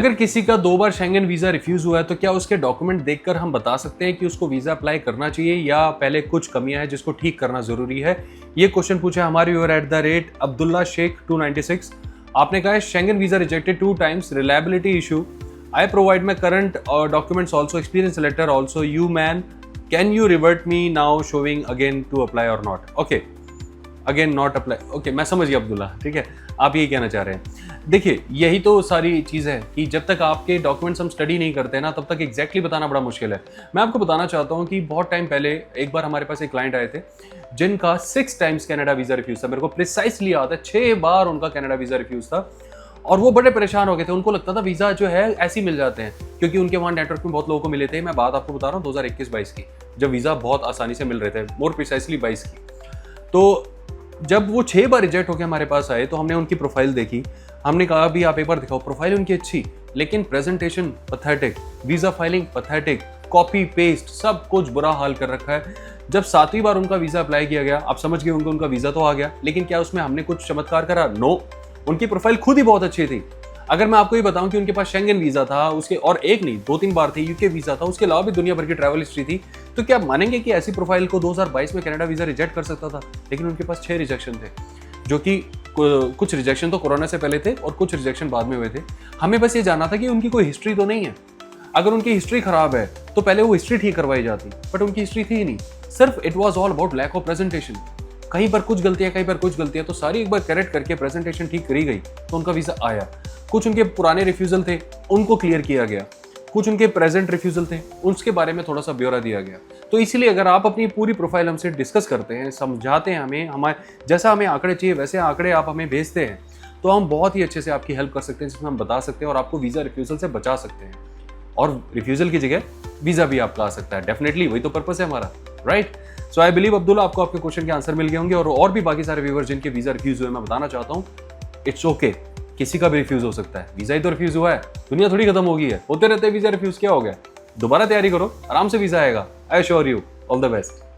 अगर किसी का 2 बार शेंगन वीज़ा रिफ्यूज़ हुआ है तो क्या उसके डॉक्यूमेंट देखकर हम बता सकते हैं कि उसको वीज़ा अप्लाई करना चाहिए या पहले कुछ कमियां हैं जिसको ठीक करना ज़रूरी है? ये क्वेश्चन पूछा है हमारे व्यूअर @अब्दुल्ला शेख 296। आपने कहा है Schengen visa rejected 2 times, reliability issue, I provide my current documents also, experience letter also, you man can you revert me now showing again to apply or not? Okay, again not apply. Okay, मैं समझ गया अब्दुल्ला, ठीक है, आप यही कहना चाह रहे हैं। देखिए, यही तो सारी चीज़ है कि जब तक आपके डॉक्यूमेंट्स हम स्टडी नहीं करते ना, तब तक एग्जैक्टली बताना बड़ा मुश्किल है। मैं आपको बताना चाहता हूँ कि बहुत टाइम पहले एक बार हमारे पास एक क्लाइंट आए थे जिनका 6 टाइम्स कनाडा वीज़ा रिफ्यूज़ था। मेरे को प्रिसाइसली याद है 6 बार उनका कनाडा वीज़ा रिफ्यूज़ था और वो बड़े परेशान हो गए थे। उनको लगता था वीज़ा जो है ऐसे ही मिल जाते हैं क्योंकि उनके वहाँ नेटवर्क में बहुत लोगों को मिले थे। मैं बात आपको बता रहा हूँ 2021-22 की, जब वीज़ा बहुत आसानी से मिल रहे थे, मोर प्रिसाइसली 22 की। तो जब वो 6 बार रिजेक्ट होकर हमारे पास आए तो हमने उनकी प्रोफाइल देखी। हमने कहा भी आप एक बार दिखाओ, प्रोफाइल उनकी अच्छी लेकिन presentation pathetic, visa filing pathetic, copy paste सब कुछ बुरा हाल कर रखा है। जब 7वीं बार उनका वीज़ा अप्लाई किया गया, आप समझ गए होंगे, उनका वीज़ा तो आ गया, लेकिन क्या उसमें हमने कुछ चमत्कार करा? नो, उनकी प्रोफाइल खुद ही बहुत अच्छी थी। अगर मैं आपको ये बताऊं कि उनके पास शेंगन वीज़ा था, उसके और एक नहीं 2-3 बार थी, यूके वीज़ा था, उसके अलावा भी दुनिया भर की ट्रैवल हिस्ट्री थी, तो क्या मानेंगे कि ऐसी प्रोफाइल को 2022 में कनाडा वीज़ा रिजेक्ट कर सकता था? लेकिन उनके पास 6 रिजेक्शन थे, जो कि कुछ रिजेक्शन तो कोरोना से पहले थे और कुछ रिजेक्शन बाद में हुए थे। हमें बस ये जानना था कि उनकी कोई हिस्ट्री तो नहीं है। अगर उनकी हिस्ट्री खराब है तो पहले वो हिस्ट्री ठीक करवाई जाती, बट उनकी हिस्ट्री थी ही नहीं। सिर्फ it was all about lack of presentation. कहीं पर कुछ गलतियां, कहीं पर कुछ गलतियां, तो सारी एक बार करेक्ट करके प्रेजेंटेशन ठीक करी गई तो उनका वीज़ा आया। कुछ उनके पुराने रिफ्यूज़ल थे, उनको क्लियर किया गया। कुछ उनके प्रेजेंट रिफ्यूज़ल थे, उसके बारे में थोड़ा सा ब्यौरा दिया गया। तो इसीलिए अगर आप अपनी पूरी प्रोफाइल हमसे डिस्कस करते हैं, समझाते हैं हमें, हमारे जैसा हमें आंकड़े चाहिए वैसे आंकड़े आप हमें भेजते हैं, तो हम बहुत ही अच्छे से आपकी हेल्प कर सकते हैं, जिसमें हम बता सकते हैं और आपको वीज़ा रिफ्यूज़ल से बचा सकते हैं। और रिफ्यूज़ल की जगह वीज़ा भी आपका आ सकता है। डेफिनेटली वही तो पर्पस है हमारा, right? So I believe Abdullah आपको आपके क्वेश्चन के आंसर मिल गए होंगे। और भी बाकी सारे व्यूअर्स जिनके वीज़ा रिफ्यूज़ हुए, मैं बताना चाहता हूँ इट्स ओके, किसी का भी रिफ्यूज़ हो सकता है। वीज़ा ही तो रिफ्यूज़ हुआ है, दुनिया थोड़ी खत्म हो गई है, होते रहते वीज़ा रिफ्यूज़, क्या हो गया? दोबारा तैयारी करो, आराम से वीज़ा आएगा। I assure you, all the best.